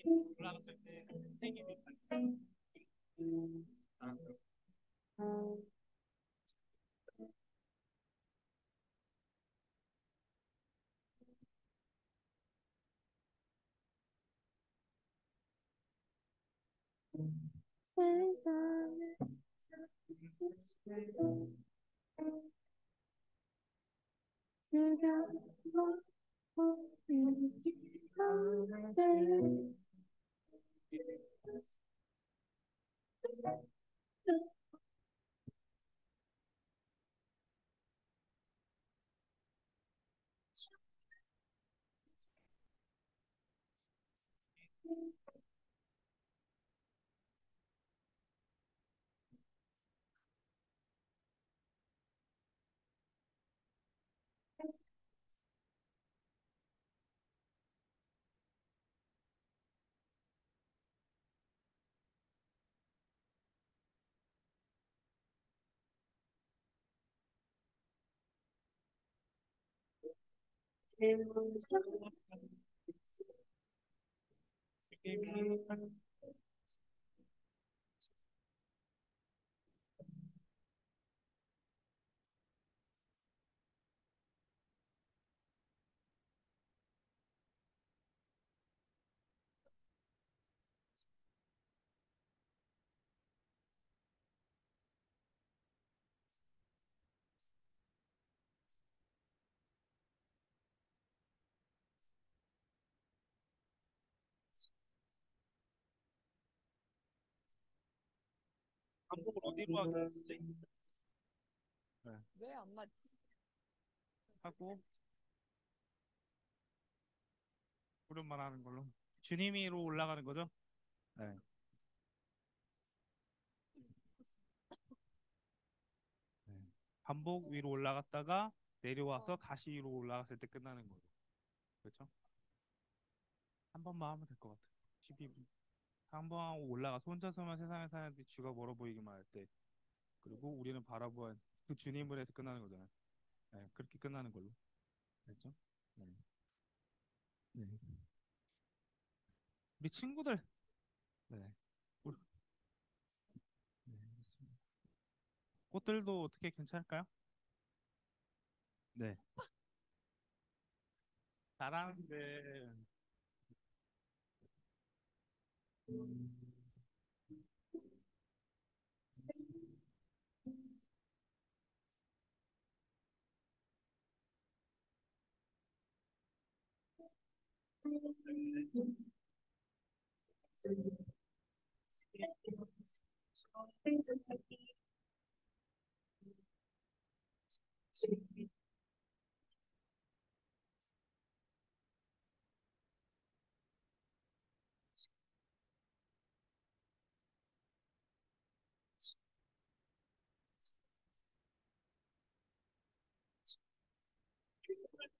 올라갔을 때 선생님이 반복을 어디로 하길래 선생님? 네. 왜 안 맞지? 하고 후렴만 하는 걸로. 주님이로 올라가는 거죠? 네. 네. 반복 위로 올라갔다가 내려와서 다시 위로 올라갔을 때 끝나는 거죠. 그렇죠? 한 번만 하면 될 것 같아요. 12분. 한 번 하고 올라가서 혼자서만 세상을 사는데 쥐가 멀어 보이기만 할 때. 그리고 우리는 바라보아 그 주님을 해서 끝나는 거잖아요. 네, 그렇게 끝나는 걸로. 됐죠? 네. 네. 우리 친구들. 네. 우리- 네, 알겠습니다. 꽃들도 어떻게 괜찮을까요? 네. 잘하는데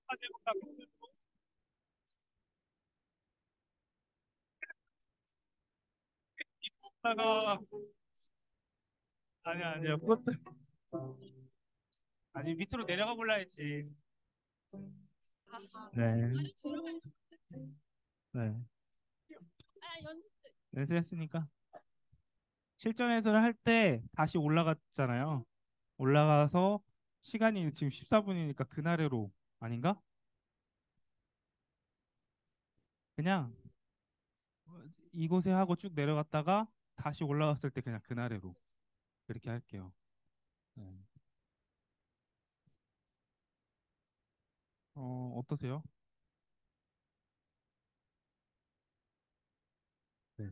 다시 해볼까? 다가 아니야 아니야 꽃들 아니 밑으로 내려가 볼라 했지. 네. 네. 아, 연습. 연습했으니까 실전에서는 할 때 다시 올라갔잖아요. 올라가서 시간이 지금 14분이니까 그날으로 아닌가? 그냥 이곳에 하고 쭉 내려갔다가 다시 올라갔을 때 그냥 그날으로 그렇게 할게요. 네. 어떠세요? 네.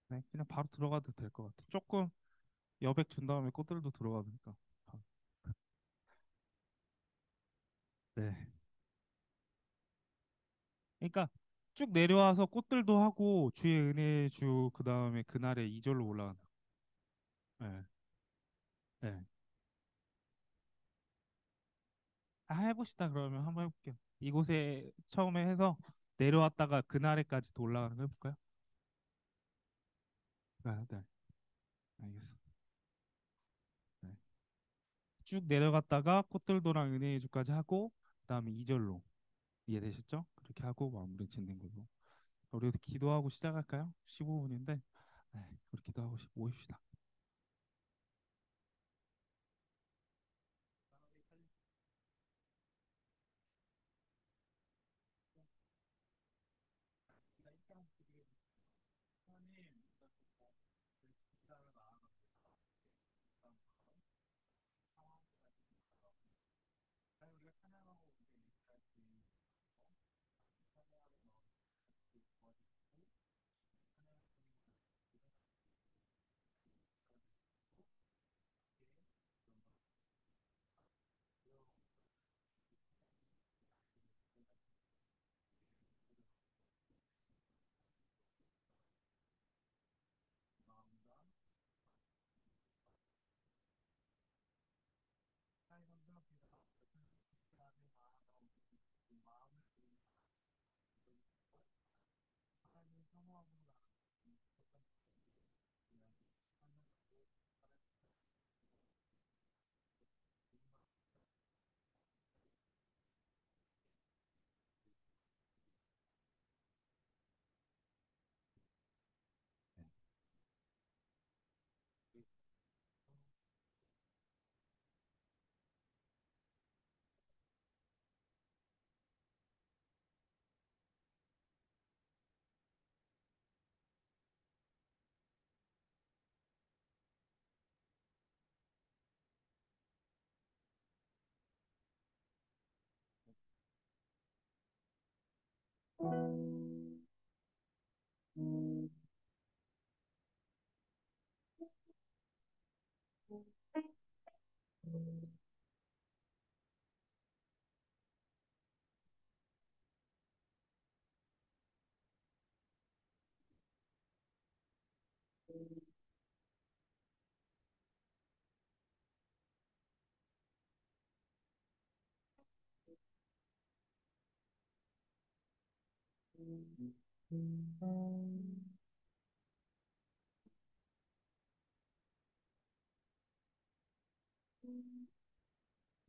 네, 그냥 바로 들어가도 될 것 같아. 조금 여백 준 다음에 꽃들도 들어가니까. 네. 그러니까 쭉 내려와서 꽃들도 하고 주의 은혜의 주 그다음에 그날에 2절로 올라간다. 네. 네. 해봅시다. 그러면 한번 해볼게요. 이곳에 처음에 해서 내려왔다가 그날에까지 또 올라가는 거 해볼까요? 네, 네. 알겠어. 네. 쭉 내려갔다가 꽃들도랑 은혜의 주까지 하고 그다음에 2절로 이해되셨죠? 그렇게 하고 마무리 짓는 걸로. 우리 기도하고 시작할까요? 15분인데 네, 우리 기도하고 모입시다.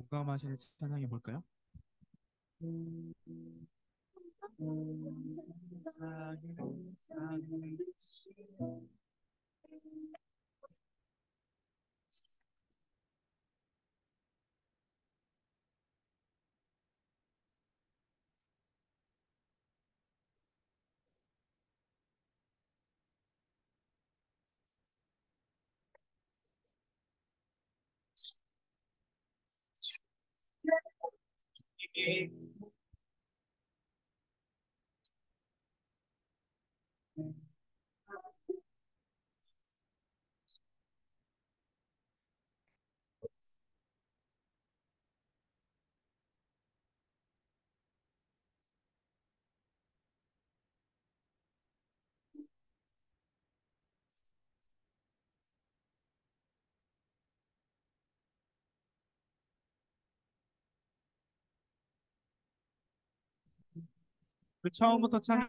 공감하시는 찬양해 볼까요? 그 처음부터 찬양.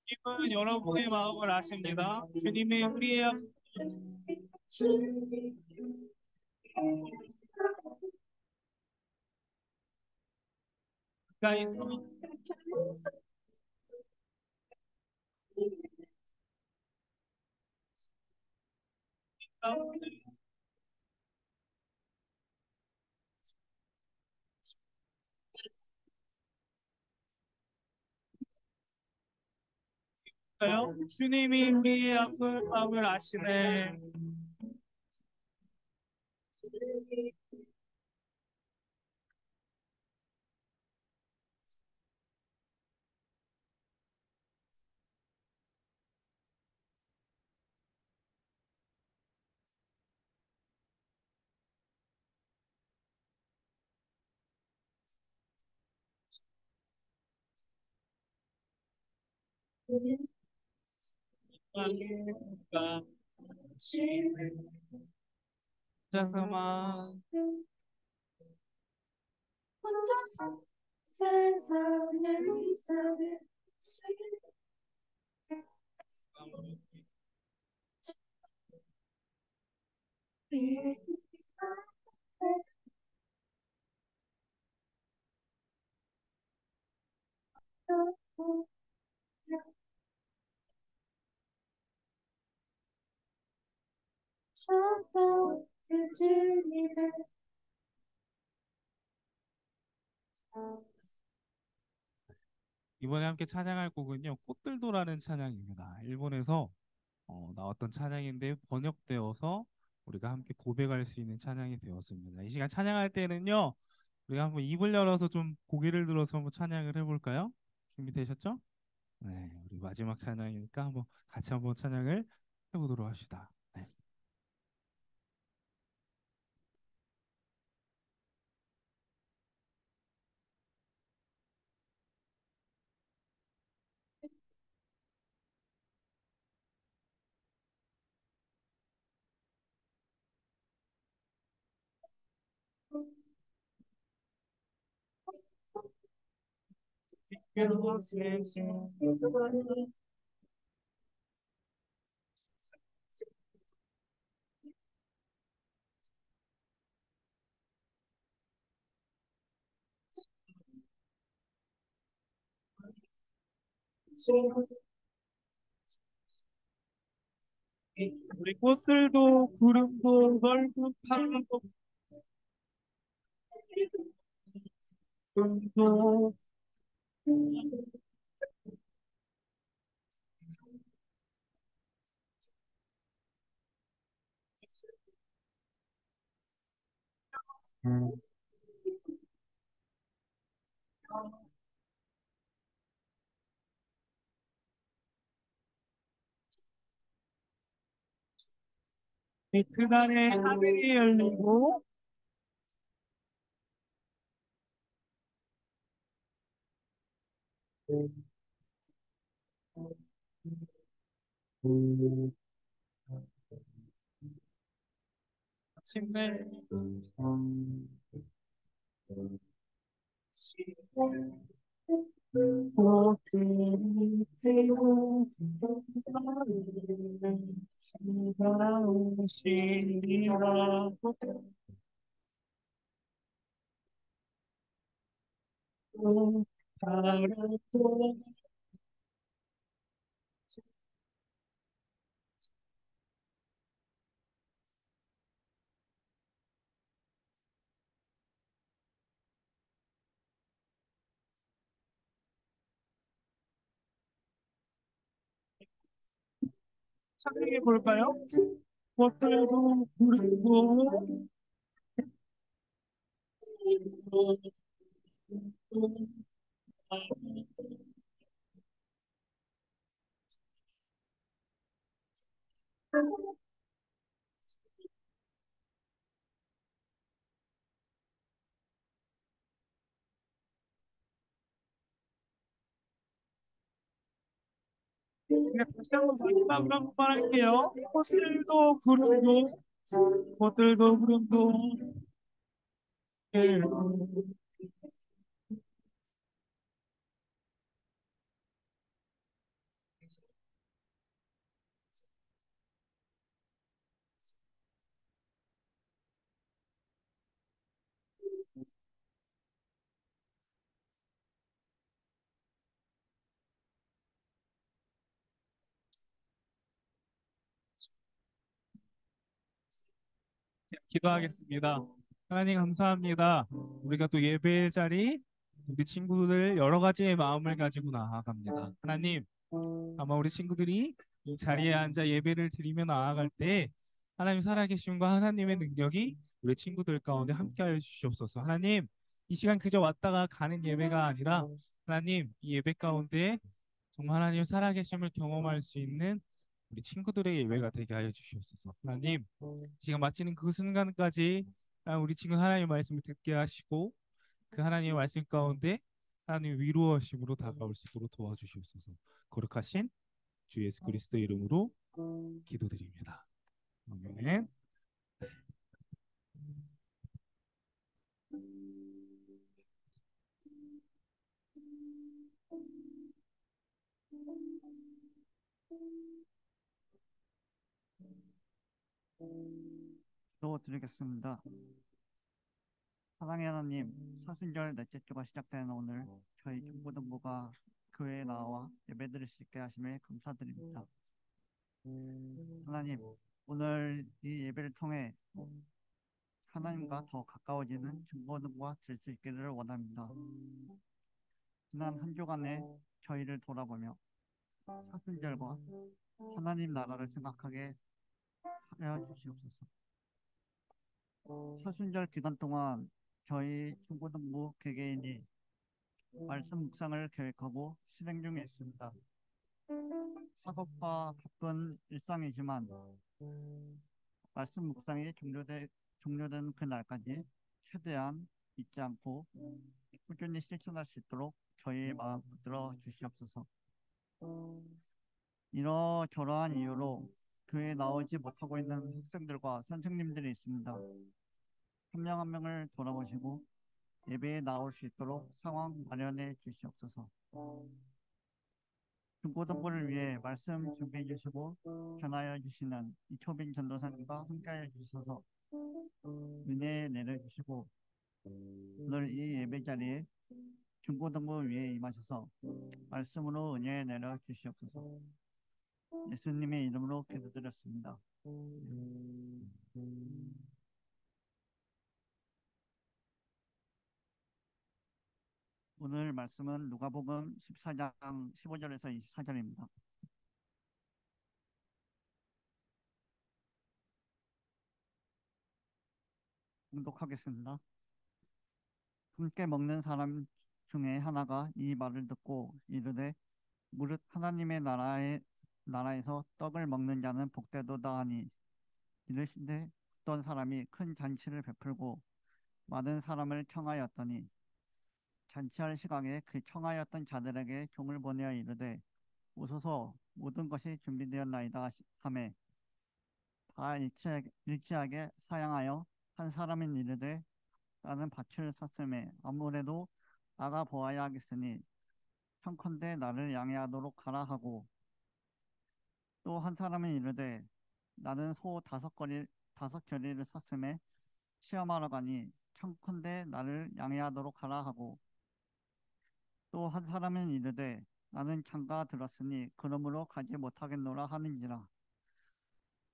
주님은 여러분의 마음을 아십니다. 주님이 우리의 앞 가에서 있어요. 주님이 우리의 마음을 아시네. 혼자서만 혼자서 세상에 이상해 저도 그지니래 이번에 함께 찬양할 곡은요, 꽃들도라는 찬양입니다. 일본에서 나왔던 찬양인데 번역되어서 우리가 함께 고백할 수 있는 찬양이 되었습니다. 이 시간 찬양할 때는요, 우리가 한번 입을 열어서 좀 고개를 들어서 한번 찬양을 해볼까요? 준비되셨죠? 네, 우리 마지막 찬양이니까 한번 같이 한번 찬양을 해보도록 합시다. 네. 우리 꽃들도 구름도 넓은 파도도 구름도 그날의 하늘이 열리고 마침내 꽃들이 피고 비가 오시리라 바라도 찬양해 볼까요? 꽃들도 부르고 다시 한번 마지막으로 한번 할게요. 꽃들도 구름도 꽃들도 구름도 기도하겠습니다. 하나님 감사합니다. 우리가 또 예배 자리 우리 친구들 여러 가지의 마음을 가지고 나아갑니다. 하나님, 아마 우리 친구들이 이 자리에 앉아 예배를 드리며 나아갈 때 하나님 살아계심과 하나님의 능력이 우리 친구들 가운데 함께하여 주시옵소서. 하나님, 이 시간 그저 왔다가 가는 예배가 아니라 하나님, 이 예배 가운데 정말 하나님 살아계심을 경험할 수 있는 우리 친구들의 예배가 되게 하여 주시옵소서. 하나님, 이 시간 마치는 그 순간까지 우리 친구 하나님의 말씀을 듣게 하시고 그 하나님의 말씀 가운데 하나님 위로하심으로 다가올 수 있도록 도와주시옵소서. 거룩하신 주 예수 그리스도 이름으로 기도드립니다. 아멘. 또 드리겠습니다. 사랑의 하나님, 사순절 넷째 주가 시작되는 오늘 저희 중고등부가 교회에 나와 예배드릴 수 있게 하심에 감사드립니다. 하나님, 오늘 이 예배를 통해 하나님과 더 가까워지는 중고등부가 될 수 있기를 원합니다. 지난 한 주간에 저희를 돌아보며 사순절과 하나님 나라를 생각하게 하여 주시옵소서. 사순절 기간 동안 저희 중고등부 개개인이 말씀 묵상을 계획하고 실행 중에 있습니다. 사업과 바쁜 일상이지만 말씀 묵상이 종료된 그날까지 최대한 잊지 않고 꾸준히 실천할 수 있도록 저희의 마음 붙들어 주시옵소서. 이러저러한 이유로 교회에 나오지 못하고 있는 학생들과 선생님들이 있습니다. 한 명 한 명을 돌아보시고 예배에 나올 수 있도록 상황 마련해 주시옵소서. 중고등부를 위해 말씀 준비해 주시고 전하여 주시는 이초빈 전도사님과 함께하여 주셔서 은혜 내려주시고 오늘 이 예배 자리에 중고등부 위에 임하셔서 말씀으로 은혜 내려 주시옵소서. 예수님의 이름으로 기도드렸습니다. 오늘 말씀은 누가복음 14장 15절에서 24절입니다. 공독하겠습니다. 함께 먹는 사람 중에 하나가 이 말을 듣고 이르되 무릇 하나님의 나라에서 떡을 먹는 자는 복되도다 하니 이르시되 어떤 사람이 큰 잔치를 베풀고 많은 사람을 청하였더니 잔치할 시각에 그 청하였던 자들에게 종을 보내어 이르되 오소서 모든 것이 준비되었나이다 하매 다 일치하게 사양하여 한 사람은 이르되 나는 밭을 샀음에 아무래도 나가 보아야 하겠으니 청컨대 나를 양해하도록 하라 하고 또 한 사람은 이르되 나는 소 다섯 겨리를 샀음에 시험하러 가니 청컨대 나를 양해하도록 하라 하고 또 한 사람은 이르되 나는 장가 들었으니 그러므로 가지 못하겠노라 하는지라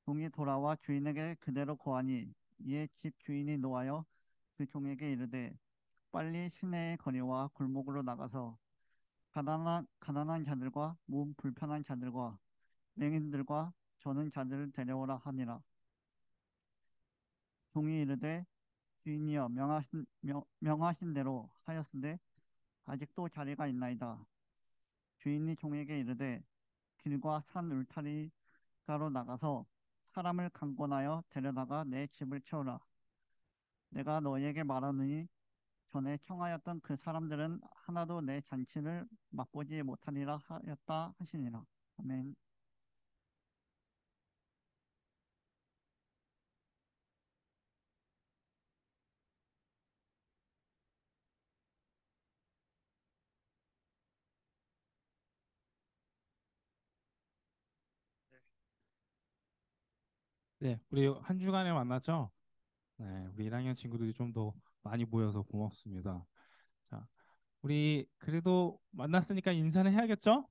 종이 돌아와 주인에게 그대로 고하니 이에 집 주인이 노하여 그 종에게 이르되 빨리 시내의 거리와 골목으로 나가서 가난한 자들과 몸 불편한 자들과 맹인들과 저는 자들을 데려오라 하니라. 종이 이르되 주인이여 명하신 대로 하였으되 아직도 자리가 있나이다. 주인이 종에게 이르되 길과 산 울타리가로 나가서 사람을 강권하여 데려다가 내 집을 채우라. 내가 너에게 말하느니 전에 청하였던 그 사람들은 하나도 내 잔치를 맛보지 못하리라 하였다 하시니라. 아멘. 네, 우리 한 주간에 만났죠? 네, 우리 1학년 친구들이 좀 더 많이 모여서 고맙습니다. 자, 우리 그래도 만났으니까 인사는 해야겠죠?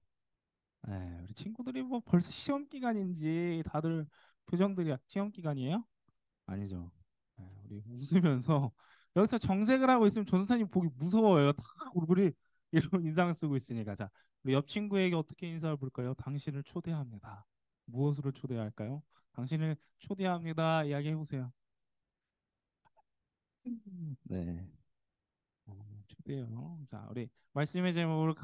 네, 우리 친구들이 뭐 벌써 시험 기간인지 다들 표정들이 시험 기간이에요? 아니죠. 우리 웃으면서 여기서 정색을 하고 있으면 전도사님 보기 무서워요. 다 얼굴이 이런 인상을 쓰고 있으니까. 자, 우리 옆 친구에게 어떻게 인사를 볼까요? 당신을 초대합니다. 무엇으로 초대할까요? 당신을 초대합니다. 이야기해 보세요. 네. 초대요. 자, 우리 말씀의 제목을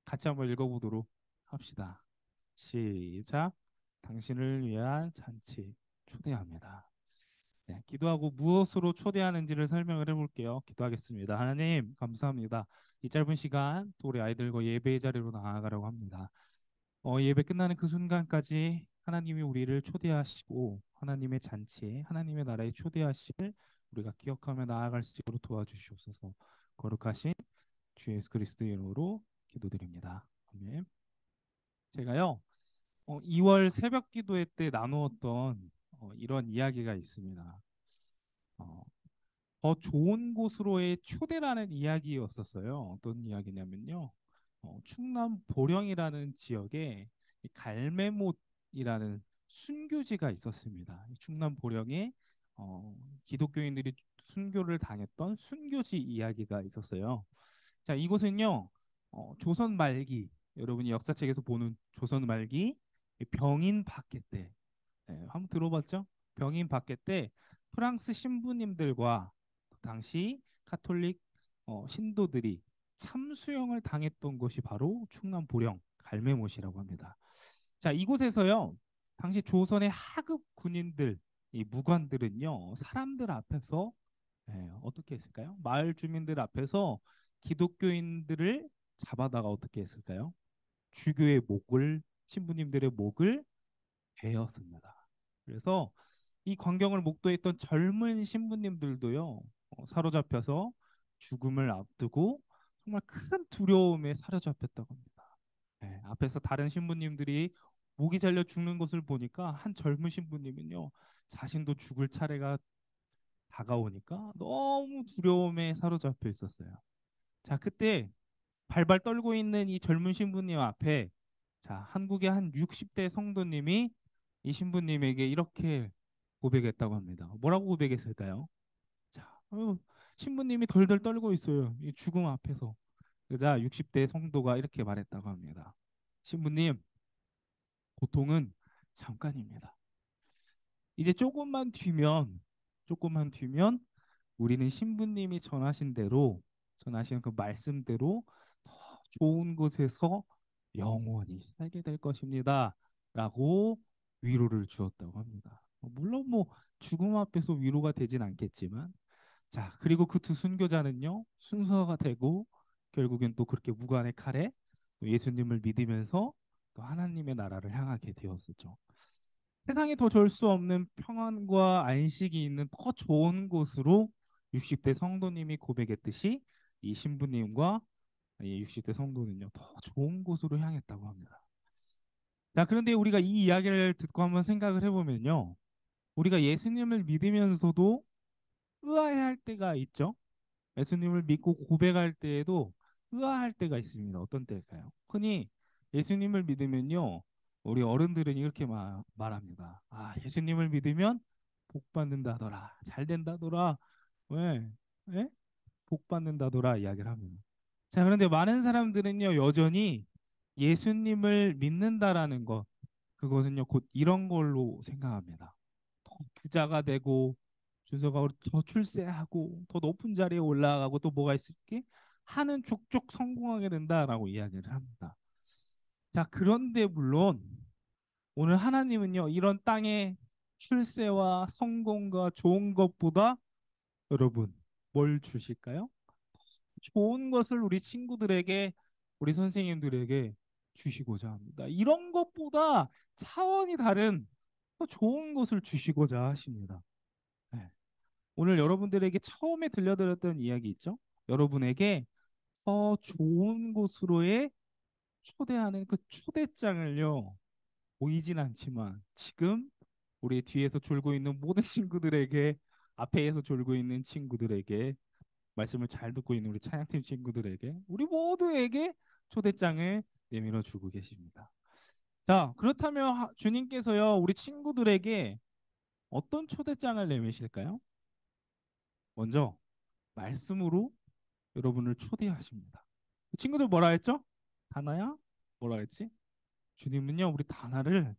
같이 한번 읽어보도록 합시다. 시작. 당신을 위한 잔치 초대합니다. 네, 기도하고 무엇으로 초대하는지를 설명을 해볼게요. 기도하겠습니다. 하나님, 감사합니다. 이 짧은 시간 또 우리 아이들과 예배의 자리로 나아가려고 합니다. 예배 끝나는 그 순간까지 하나님이 우리를 초대하시고 하나님의 잔치에 하나님의 나라에 초대하실 우리가 기억하며 나아갈 수 있도록 도와주시옵소서. 거룩하신 주 예수 그리스도의 이름으로 기도드립니다. 아멘. 제가요 2월 새벽 기도회 때 나누었던 이런 이야기가 있습니다. 어, 더 좋은 곳으로의 초대라는 이야기였었어요. 어떤 이야기냐면요. 충남 보령이라는 지역에 이 갈매못이라는 순교지가 있었습니다. 이 충남 보령에 기독교인들이 순교를 당했던 순교지 이야기가 있었어요. 자, 이곳은요, 조선 말기, 여러분이 역사책에서 보는 조선 말기 이 병인 박해 때, 한번 들어봤죠? 병인 박해 때 프랑스 신부님들과 당시 카톨릭 신도들이 참수형을 당했던 곳이 바로 충남 보령 갈매못이라고 합니다. 자, 이곳에서요, 당시 조선의 하급 군인들, 이 무관들은요, 사람들 앞에서 어떻게 했을까요? 마을 주민들 앞에서 기독교인들을 잡아다가 어떻게 했을까요? 주교의 목을 신부님들의 목을 베었습니다. 그래서 이 광경을 목도했던 젊은 신부님들도요 사로잡혀서 죽음을 앞두고 정말 큰 두려움에 사로잡혔다고 합니다. 앞에서 다른 신부님들이 목이 잘려 죽는 것을 보니까 한 젊은 신부님은요 자신도 죽을 차례가 다가오니까 너무 두려움에 사로잡혀 있었어요. 자, 그때 발발 떨고 있는 이 젊은 신부님 앞에 자, 한국의 한 60대 성도님이 이 신부님에게 이렇게 고백했다고 합니다. 뭐라고 고백했을까요? 자, 신부님이 덜덜 떨고 있어요. 이 죽음 앞에서. 그러자 60대 성도가 이렇게 말했다고 합니다. 신부님, 고통은 잠깐입니다. 이제 조금만 뒤면 우리는 신부님이 전하신 그 말씀대로 더 좋은 곳에서 영원히 살게 될 것입니다. 라고 위로를 주었다고 합니다. 물론 뭐 죽음 앞에서 위로가 되진 않겠지만 자, 그리고 그 두 순교자는요, 순서가 되고 결국엔 또 그렇게 무관의 칼에 또 예수님을 믿으면서 또 하나님의 나라를 향하게 되었었죠. 세상에 더 줄 수 없는 평안과 안식이 있는 더 좋은 곳으로 60대 성도님이 고백했듯이 이 신부님과 이 60대 성도는요, 더 좋은 곳으로 향했다고 합니다. 자, 그런데 우리가 이 이야기를 듣고 한번 생각을 해보면요. 우리가 예수님을 믿으면서도 의아해할 때가 있죠. 예수님을 믿고 고백할 때에도 의아할 때가 있습니다. 어떤 때일까요? 흔히 예수님을 믿으면요. 우리 어른들은 이렇게 말합니다. 아, 예수님을 믿으면 복 받는다더라. 잘 된다더라. 왜? 예? 복 받는다더라 이야기를 합니다. 자, 그런데 많은 사람들은요. 여전히 예수님을 믿는다라는 것 그것은요. 곧 이런 걸로 생각합니다. 더 부자가 되고 준서가 더 출세하고 더 높은 자리에 올라가고 또 뭐가 있을게 하는 족족 성공하게 된다라고 이야기를 합니다. 자, 그런데 물론 오늘 하나님은요 이런 땅의 출세와 성공과 좋은 것보다 여러분 뭘 주실까요? 좋은 것을 우리 친구들에게 우리 선생님들에게 주시고자 합니다. 이런 것보다 차원이 다른 더 좋은 것을 주시고자 하십니다. 네. 오늘 여러분들에게 처음에 들려드렸던 이야기 있죠? 여러분에게 더 좋은 곳으로의 초대하는 그 초대장을요, 보이진 않지만 지금 우리 뒤에서 졸고 있는 모든 친구들에게 앞에서 졸고 있는 친구들에게 말씀을 잘 듣고 있는 우리 찬양팀 친구들에게 우리 모두에게 초대장을 내밀어 주고 계십니다. 자, 그렇다면 주님께서요, 우리 친구들에게 어떤 초대장을 내미실까요? 먼저 말씀으로 여러분을 초대하십니다. 친구들 뭐라 했죠? 다나야? 뭐라 했지? 주님은요, 우리 다나를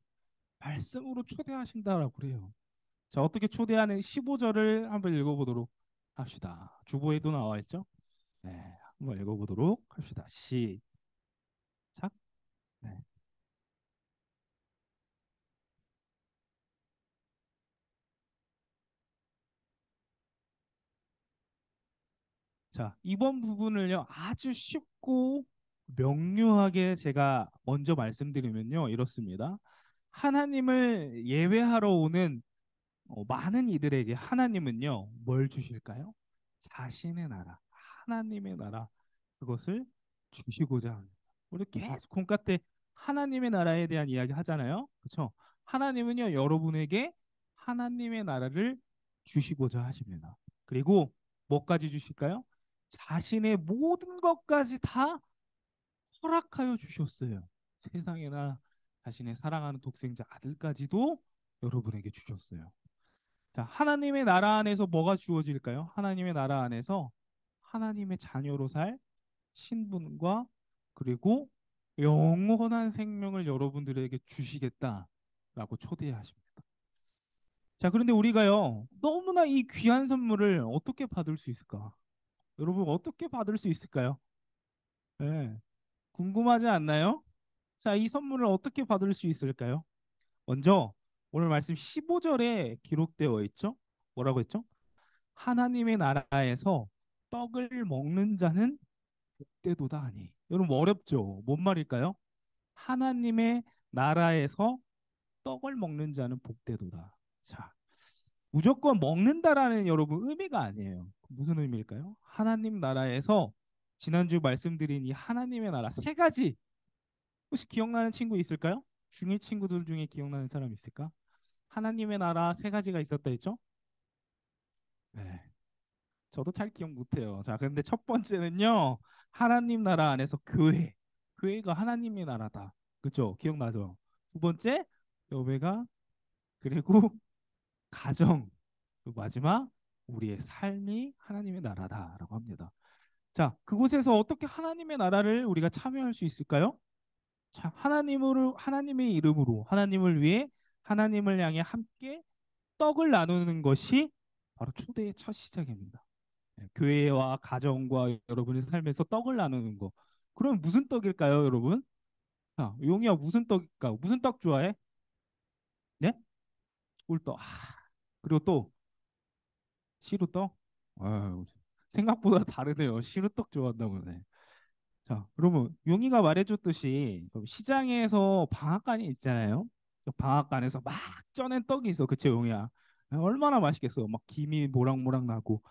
말씀으로 초대하신다라고 그래요. 자, 어떻게 초대하는 15절을 한번 읽어보도록 합시다. 주보에도 나와 있죠? 네, 한번 읽어보도록 합시다. 시작. 네. 자, 이번 부분을요, 아주 쉽고 명료하게 제가 먼저 말씀드리면요, 이렇습니다. 하나님을 예배하러 오는 많은 이들에게 하나님은요, 뭘 주실까요? 자신의 나라, 하나님의 나라, 그것을 주시고자 합니다. 우리 계속 공과 때 하나님의 나라에 대한 이야기 하잖아요. 그렇죠? 하나님은요, 여러분에게 하나님의 나라를 주시고자 하십니다. 그리고 뭐까지 주실까요? 자신의 모든 것까지 다 허락하여 주셨어요. 세상에나 자신의 사랑하는 독생자 아들까지도 여러분에게 주셨어요. 자, 하나님의 나라 안에서 뭐가 주어질까요? 하나님의 나라 안에서 하나님의 자녀로 살 신분과 그리고 영원한 생명을 여러분들에게 주시겠다라고 초대하십니다. 자, 그런데 우리가요, 너무나 이 귀한 선물을 어떻게 받을 수 있을까? 여러분, 어떻게 받을 수 있을까요? 네, 궁금하지 않나요? 자, 이 선물을 어떻게 받을 수 있을까요? 먼저 오늘 말씀 15절에 기록되어 있죠? 뭐라고 했죠? 하나님의 나라에서 떡을 먹는 자는 복되도다 하니. 여러분 어렵죠? 뭔 말일까요? 하나님의 나라에서 떡을 먹는 자는 복되도다. 자, 무조건 먹는다라는 여러분 의미가 아니에요. 무슨 의미일까요? 하나님 나라에서 지난주 말씀드린 이 하나님의 나라 세 가지 혹시 기억나는 친구 있을까요? 중1 친구들 중에 기억나는 사람 있을까? 하나님의 나라 세 가지가 있었다 했죠? 네. 저도 잘 기억 못해요. 자, 그런데 첫 번째는요. 하나님 나라 안에서 교회. 교회가 하나님의 나라다. 그죠? 기억나죠? 두 번째, 교회가 그리고 가정. 그리고 마지막, 우리의 삶이 하나님의 나라다라고 합니다. 자, 그곳에서 어떻게 하나님의 나라를 우리가 참여할 수 있을까요? 자, 하나님의 이름으로 하나님을 위해 하나님을 향해 함께 떡을 나누는 것이 바로 초대의 첫 시작입니다. 교회와 가정과 여러분의 삶에서 떡을 나누는 거. 그럼 무슨 떡일까요, 여러분? 아, 용이야 무슨 떡일까? 무슨 떡 좋아해? 네? 꿀떡. 그리고 또 시루떡? 아유, 생각보다 다르네요. 시루떡 좋아한다고 그러네. 자, 그러면 용이가 말해줬듯이 그럼 시장에서 방앗간이 있잖아요. 그 방앗간에서 막 쪄낸 떡이 있어. 그치, 용이야? 얼마나 맛있겠어. 막 김이 모락모락 나고.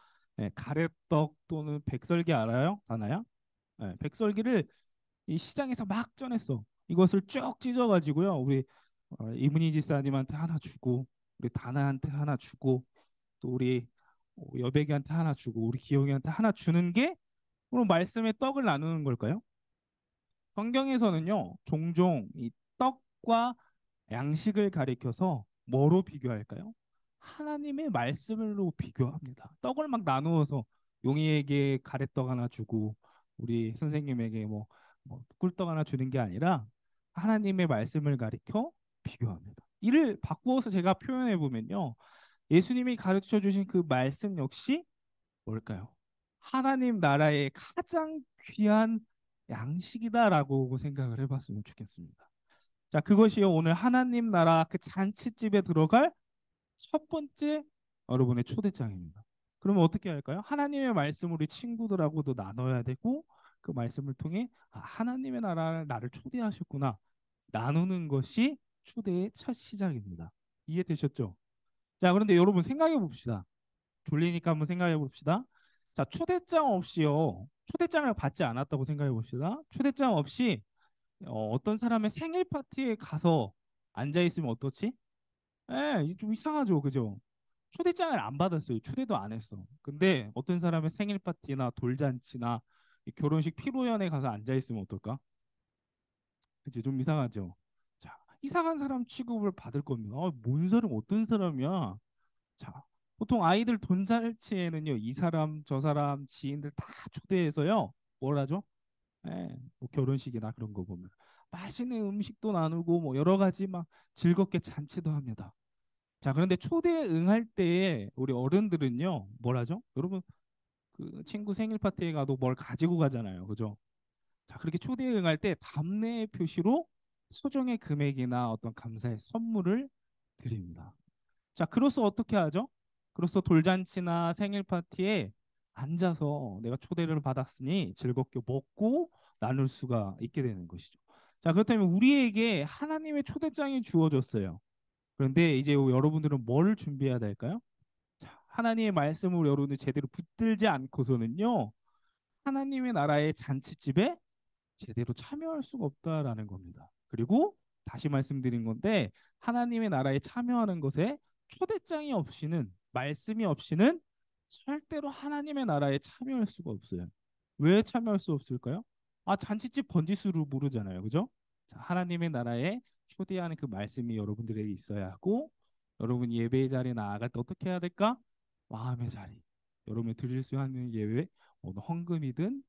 가래떡 또는 백설기 알아요? 다나야? 백설기를 이 시장에서 막 쪄냈어. 이것을 쭉 찢어가지고요. 우리 이문희 집사님한테 하나 주고, 우리 다나한테 하나 주고, 또 우리 여백이한테 하나 주고, 우리 기영이한테 하나 주는 게 그럼 말씀의 떡을 나누는 걸까요? 성경에서는요, 종종 이 떡과 양식을 가리켜서 뭐로 비교할까요? 하나님의 말씀으로 비교합니다. 떡을 막 나누어서 용이에게 가래떡 하나 주고 우리 선생님에게 뭐 꿀떡 하나 주는 게 아니라 하나님의 말씀을 가리켜 비교합니다. 이를 바꾸어서 제가 표현해 보면요. 예수님이 가르쳐 주신 그 말씀 역시 뭘까요? 하나님 나라의 가장 귀한 양식이다라고 생각을 해봤으면 좋겠습니다. 자, 그것이요 오늘 하나님 나라 그 잔치집에 들어갈 첫 번째 여러분의 초대장입니다. 그러면 어떻게 할까요? 하나님의 말씀을 우리 친구들하고도 나눠야 되고 그 말씀을 통해 하나님의 나라를 나를 초대하셨구나 나누는 것이 초대의 첫 시작입니다. 이해되셨죠? 자, 그런데 여러분 생각해 봅시다. 졸리니까 한번 생각해 봅시다. 자, 초대장 없이요. 초대장을 받지 않았다고 생각해 봅시다. 초대장 없이 어떤 사람의 생일 파티에 가서 앉아 있으면 어떻지? 예, 좀 이상하죠, 그죠? 초대장을 안 받았어요. 초대도 안 했어. 근데 어떤 사람의 생일 파티나 돌잔치나 이 결혼식 피로연에 가서 앉아 있으면 어떨까? 그치, 좀 이상하죠. 자, 이상한 사람 취급을 받을 겁니다. 뭔 사람 어떤 사람이야? 자, 보통 아이들 돈잔치에는요, 이 사람 저 사람 지인들 다 초대해서요, 뭘 하죠? 예, 뭐 결혼식이나 그런 거 보면 맛있는 음식도 나누고 뭐 여러 가지 막 즐겁게 잔치도 합니다. 자, 그런데 초대에 응할 때 우리 어른들은요, 뭘 하죠? 여러분, 그 친구 생일 파티에 가도 뭘 가지고 가잖아요. 그죠? 자, 그렇게 초대에 응할 때 답례의 표시로 소정의 금액이나 어떤 감사의 선물을 드립니다. 자, 그로서 어떻게 하죠? 그로서 돌잔치나 생일 파티에 앉아서 내가 초대를 받았으니 즐겁게 먹고 나눌 수가 있게 되는 것이죠. 자, 그렇다면 우리에게 하나님의 초대장이 주어졌어요. 그런데 이제 여러분들은 뭘 준비해야 될까요? 자, 하나님의 말씀을 여러분들 제대로 붙들지 않고서는요, 하나님의 나라의 잔치집에 제대로 참여할 수가 없다라는 겁니다. 그리고 다시 말씀드린 건데 하나님의 나라에 참여하는 것에 초대장이 없이는 말씀이 없이는 절대로 하나님의 나라에 참여할 수가 없어요. 왜 참여할 수 없을까요? 아, 잔치집 번지수를 모르잖아요. 그죠? 자, 하나님의 나라에 초대하는 그 말씀이 여러분들에게 있어야 하고 여러분 예배의 자리에 나아갈 때 어떻게 해야 될까? 마음의 자리. 여러분이 드릴 수 있는 예배, 헌금이든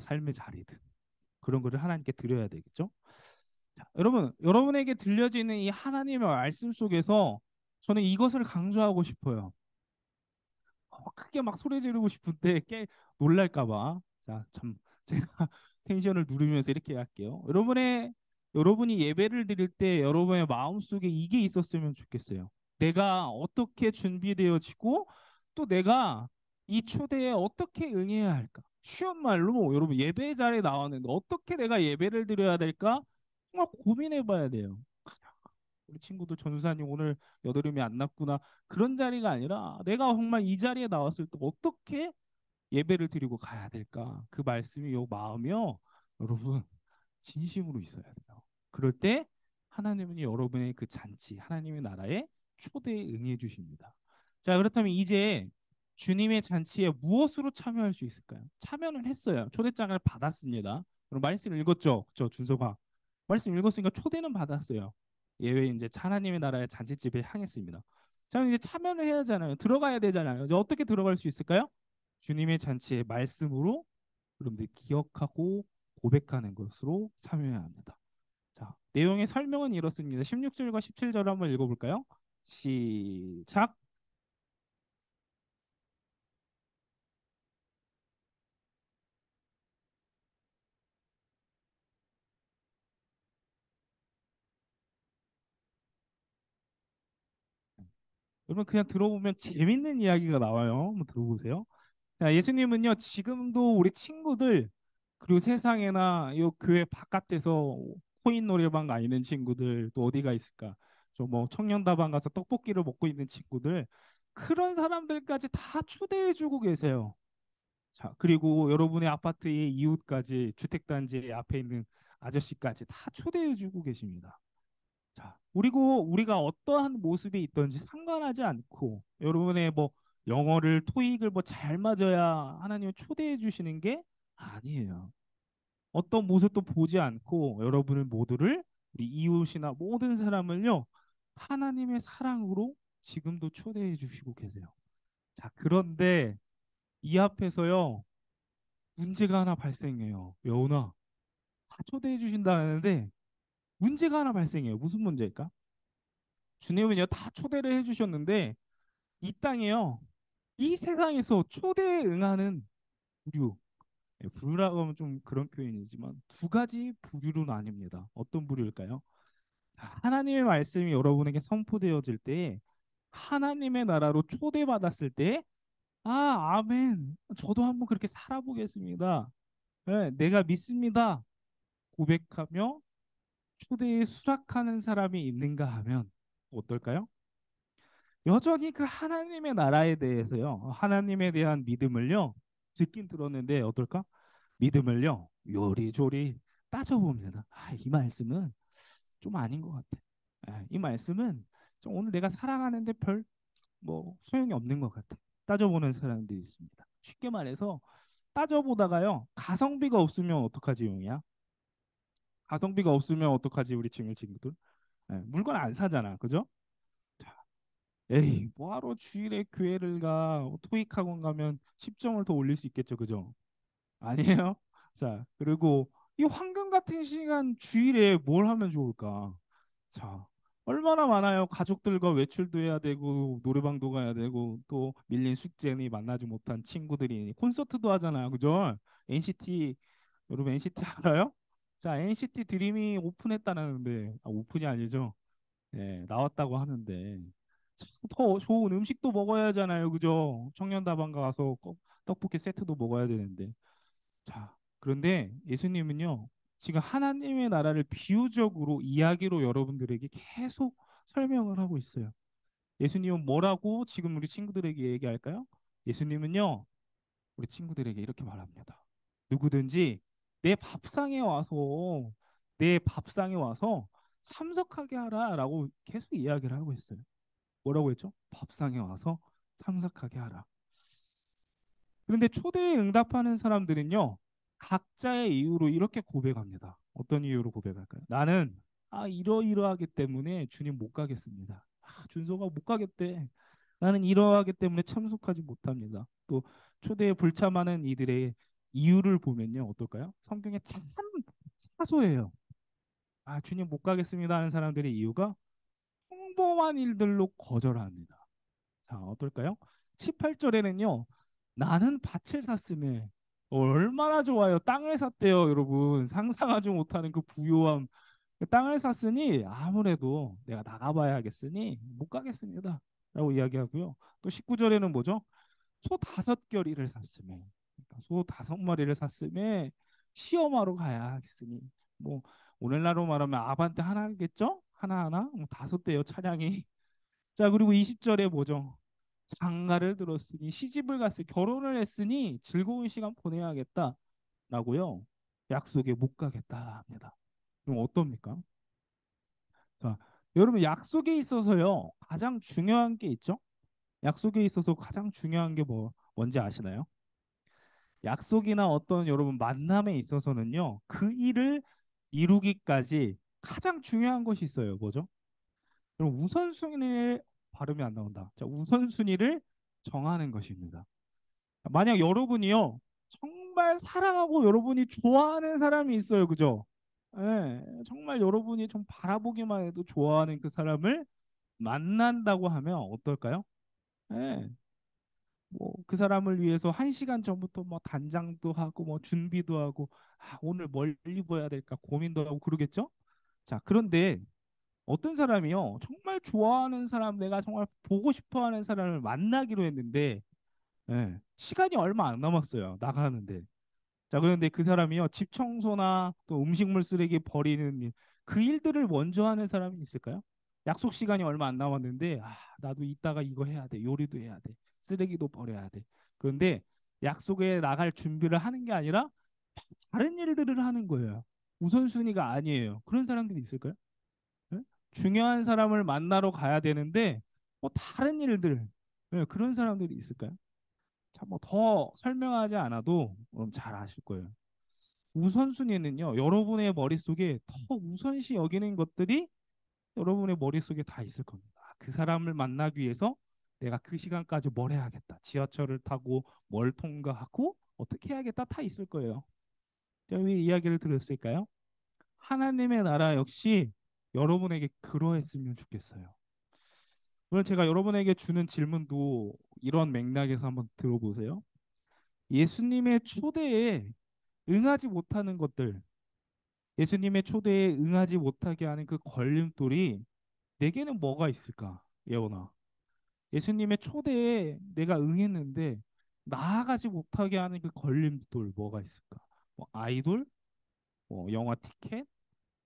삶의 자리든 그런 거를 하나님께 드려야 되겠죠. 자, 여러분, 여러분에게 들려지는 이 하나님의 말씀 속에서 저는 이것을 강조하고 싶어요. 크게 막 소리 지르고 싶은데 깨 놀랄까 봐. 자, 참 제가 텐션을 누르면서 이렇게 할게요. 여러분이 예배를 드릴 때 여러분의 마음속에 이게 있었으면 좋겠어요. 내가 어떻게 준비되어지고 또 내가 이 초대에 어떻게 응해야 할까? 쉬운 말로 여러분 예배 자리에 나왔는데 어떻게 내가 예배를 드려야 될까? 정말 고민해 봐야 돼요. 우리 친구들 전사님 오늘 여드름이 안 났구나. 그런 자리가 아니라 내가 정말 이 자리에 나왔을 때 어떻게 예배를 드리고 가야 될까? 그 말씀이 요 마음이요. 여러분 진심으로 있어야 돼요. 그럴 때 하나님은 여러분의 그 잔치, 하나님의 나라에 초대에 응해 주십니다. 자, 그렇다면 이제 주님의 잔치에 무엇으로 참여할 수 있을까요? 참여는 했어요. 초대장을 받았습니다. 그럼 말씀 읽었죠? 저 준서가 말씀 읽었으니까 초대는 받았어요. 예외 이제 하나님의 나라의 잔치집에 향했습니다. 자, 이제 참여를 해야 하잖아요. 들어가야 되잖아요. 이제 어떻게 들어갈 수 있을까요? 주님의 잔치의 말씀으로 여러분들이 기억하고 고백하는 것으로 참여해야 합니다. 자, 내용의 설명은 이렇습니다. 16절과 17절 한번 읽어볼까요? 시작. 여러분 그냥 들어보면 재밌는 이야기가 나와요. 한번 들어보세요. 자, 예수님은요 지금도 우리 친구들 그리고 세상에나 이 교회 바깥에서 코인 노래방 가 있는 친구들 또 어디가 있을까? 저 뭐 청년다방 가서 떡볶이를 먹고 있는 친구들 그런 사람들까지 다 초대해주고 계세요. 자, 그리고 여러분의 아파트의 이웃까지 주택단지 앞에 있는 아저씨까지 다 초대해주고 계십니다. 자, 그리고 우리가 어떠한 모습이 있든지 상관하지 않고 여러분의 뭐 영어를 토익을 뭐 잘 맞아야 하나님을 초대해 주시는 게 아니에요. 어떤 모습도 보지 않고 여러분을 모두를 우리 이웃이나 모든 사람을요 하나님의 사랑으로 지금도 초대해 주시고 계세요. 자, 그런데 이 앞에서요 문제가 하나 발생해요. 여운아, 다 초대해 주신다는데 문제가 하나 발생해요. 무슨 문제일까? 주님은요 다 초대를 해주셨는데 이 땅에요 이 세상에서 초대에 응하는 부류 부류라고 하면 좀 그런 표현이지만 두 가지 부류로 나뉩니다. 어떤 부류일까요? 하나님의 말씀이 여러분에게 선포되어질 때 하나님의 나라로 초대받았을 때 아, 아멘. 저도 한번 그렇게 살아보겠습니다. 네, 내가 믿습니다. 고백하며 초대에 수락하는 사람이 있는가 하면 어떨까요? 여전히 그 하나님의 나라에 대해서요, 하나님에 대한 믿음을요, 듣긴 들었는데 어떨까? 믿음을요, 요리조리 따져봅니다. 아, 이 말씀은 좀 아닌 것 같아. 아, 이 말씀은 좀 오늘 내가 살아가는데 별 뭐 소용이 없는 것 같아. 따져보는 사람들이 있습니다. 쉽게 말해서 따져보다가요, 가성비가 없으면 어떡하지, 용이야? 가성비가 없으면 어떡하지, 우리 친구들? 예, 물건 안 사잖아, 그죠? 에이, 뭐하러 주일에 교회를 가? 토익 학원 가면 10점을 더 올릴 수 있겠죠, 그죠? 아니에요? 자, 그리고 이 황금 같은 시간 주일에 뭘 하면 좋을까? 자, 얼마나 많아요. 가족들과 외출도 해야 되고 노래방도 가야 되고 또 밀린 숙제니 만나지 못한 친구들이 콘서트도 하잖아요. 그죠? NCT 여러분 NCT 알아요? 자, NCT 드림이 오픈했다는데 오픈이 아니죠. 예, 나왔다고 하는데 더 좋은 음식도 먹어야 하잖아요. 그죠? 청년다방 가서 떡볶이 세트도 먹어야 되는데 자, 그런데 예수님은요, 지금 하나님의 나라를 비유적으로 이야기로 여러분들에게 계속 설명을 하고 있어요. 예수님은 뭐라고 지금 우리 친구들에게 얘기할까요? 예수님은요, 우리 친구들에게 이렇게 말합니다. 누구든지 내 밥상에 와서 내 밥상에 와서 참석하게 하라라고 계속 이야기를 하고 있어요. 뭐라고 했죠? 밥상에 와서 참석하게 하라. 그런데 초대에 응답하는 사람들은요, 각자의 이유로 이렇게 고백합니다. 어떤 이유로 고백할까요? 나는 이러이러하기 때문에 주님 못 가겠습니다. 준서가 못 가겠대. 나는 이러하기 때문에 참석하지 못합니다. 또 초대에 불참하는 이들의 이유를 보면요, 어떨까요? 성경에 참 사소해요. 주님 못 가겠습니다 하는 사람들의 이유가 평범한 일들로 거절합니다. 자, 어떨까요? 18절에는요. 나는 밭을 샀음에 얼마나 좋아요. 땅을 샀대요, 여러분. 상상하지 못하는 그 부요함. 그 땅을 샀으니 아무래도 내가 나가봐야겠으니 못 가겠습니다. 라고 이야기하고요. 또 19절에는 뭐죠? 소 5결이를 샀음에 그러니까 소 5마리를 샀음에 시험하러 가야겠으니 뭐 오늘날로 말하면 아반떼 하나겠죠? 하나하나? 뭐 5대요 차량이. 자, 그리고 20절에 뭐죠? 장가를 들었으니 시집을 갔으니 결혼을 했으니 즐거운 시간 보내야겠다라고요. 약속에 못 가겠다 합니다. 그럼 어떻습니까? 자, 여러분 약속에 있어서요. 가장 중요한 게 있죠? 약속에 있어서 가장 중요한 게 뭔지 아시나요? 약속이나 어떤 여러분 만남에 있어서는요. 그 일을 이루기까지 가장 중요한 것이 있어요. 뭐죠? 그럼 우선순위를 발음이 안 나온다. 자, 우선순위를 정하는 것입니다. 만약 여러분이요, 정말 사랑하고 여러분이 좋아하는 사람이 있어요. 그죠? 예, 정말 여러분이 좀 바라보기만 해도 좋아하는 그 사람을 만난다고 하면 어떨까요? 예, 뭐 그 사람을 위해서 1시간 전부터 뭐 단장도 하고 뭐 준비도 하고 오늘 뭘 입어야 될까 고민도 하고 그러겠죠? 자, 그런데 어떤 사람이요, 정말 좋아하는 사람, 내가 정말 보고 싶어 하는 사람을 만나기로 했는데, 시간이 얼마 안 남았어요. 나가는데. 자, 그런데 그 사람이요, 집 청소나 또 음식물 쓰레기 버리는 일, 그 일들을 먼저 하는 사람이 있을까요? 약속 시간이 얼마 안 남았는데, 나도 이따가 이거 해야 돼. 요리도 해야 돼. 쓰레기도 버려야 돼. 그런데 약속에 나갈 준비를 하는 게 아니라 다른 일들을 하는 거예요. 우선순위가 아니에요. 그런 사람들이 있을까요? 예? 중요한 사람을 만나러 가야 되는데 뭐 다른 일들 그런 사람들이 있을까요? 자, 뭐 더 설명하지 않아도 잘 아실 거예요. 우선순위는요, 여러분의 머릿속에 더 우선시 여기는 것들이 여러분의 머릿속에 다 있을 겁니다. 그 사람을 만나기 위해서 내가 그 시간까지 뭘 해야겠다. 지하철을 타고 뭘 통과하고 어떻게 해야겠다 다 있을 거예요. 제가 왜 이야기를 들었을까요? 하나님의 나라 역시 여러분에게 그러했으면 좋겠어요. 오늘 제가 여러분에게 주는 질문도 이런 맥락에서 한번 들어보세요. 예수님의 초대에 응하지 못하는 것들, 예수님의 초대에 응하지 못하게 하는 그 걸림돌이 내게는 뭐가 있을까? 예원아. 예수님의 초대에 내가 응했는데 나아가지 못하게 하는 그 걸림돌 뭐가 있을까? 뭐 아이돌? 뭐 영화 티켓?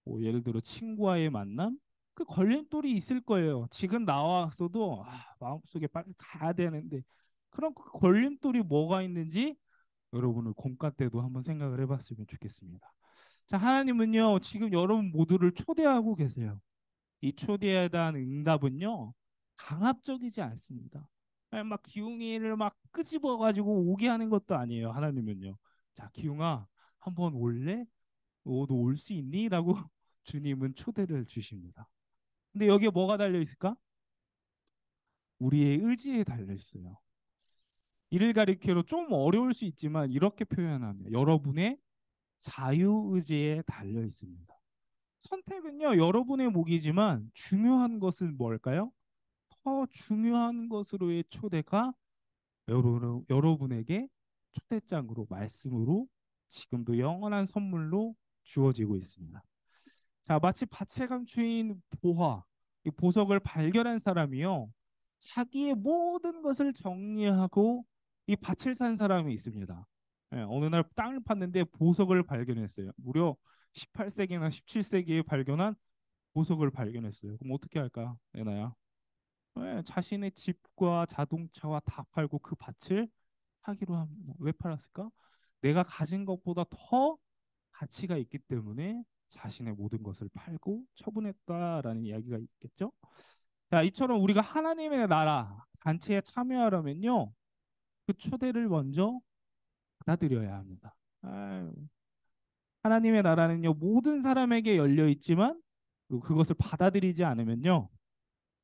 뭐 예를 들어 친구와의 만남? 그 걸림돌이 있을 거예요. 지금 나왔어도 마음속에 빨리 가야 되는데 그럼 그 걸림돌이 뭐가 있는지 여러분을 공과 때도 한번 생각을 해봤으면 좋겠습니다. 자, 하나님은요, 지금 여러분 모두를 초대하고 계세요. 이 초대에 대한 응답은요, 강압적이지 않습니다. 아니, 막 기웅이를 막 끄집어 가지고 오게 하는 것도 아니에요. 하나님은요. 자, 기웅아, 한번 올래? 너 올 수 있니? 라고 주님은 초대를 주십니다. 근데 여기에 뭐가 달려 있을까? 우리의 의지에 달려 있어요. 이를 가리키로 좀 어려울 수 있지만 이렇게 표현하면 여러분의 자유의지에 달려 있습니다. 선택은요, 여러분의 몫이지만 중요한 것은 뭘까요? 더 중요한 것으로의 초대가 여러분에게 초대장으로 말씀으로 지금도 영원한 선물로 주어지고 있습니다. 자, 마치 밭에 감추인 이 보석을 발견한 사람이요, 자기의 모든 것을 정리하고 이 밭을 산 사람이 있습니다. 예, 어느 날 땅을 팠는데 보석을 발견했어요. 무려 18세기나 17세기에 발견한 보석을 발견했어요. 그럼 어떻게 할까, 내나야? 예, 자신의 집과 자동차와 다 팔고 그 밭을 사기로 합니다. 왜 팔았을까? 내가 가진 것보다 더 가치가 있기 때문에 자신의 모든 것을 팔고 처분했다라는 이야기가 있겠죠. 자, 이처럼 우리가 하나님의 나라 잔치에 참여하려면요, 그 초대를 먼저 받아들여야 합니다. 아유, 하나님의 나라는요, 모든 사람에게 열려 있지만 그것을 받아들이지 않으면요,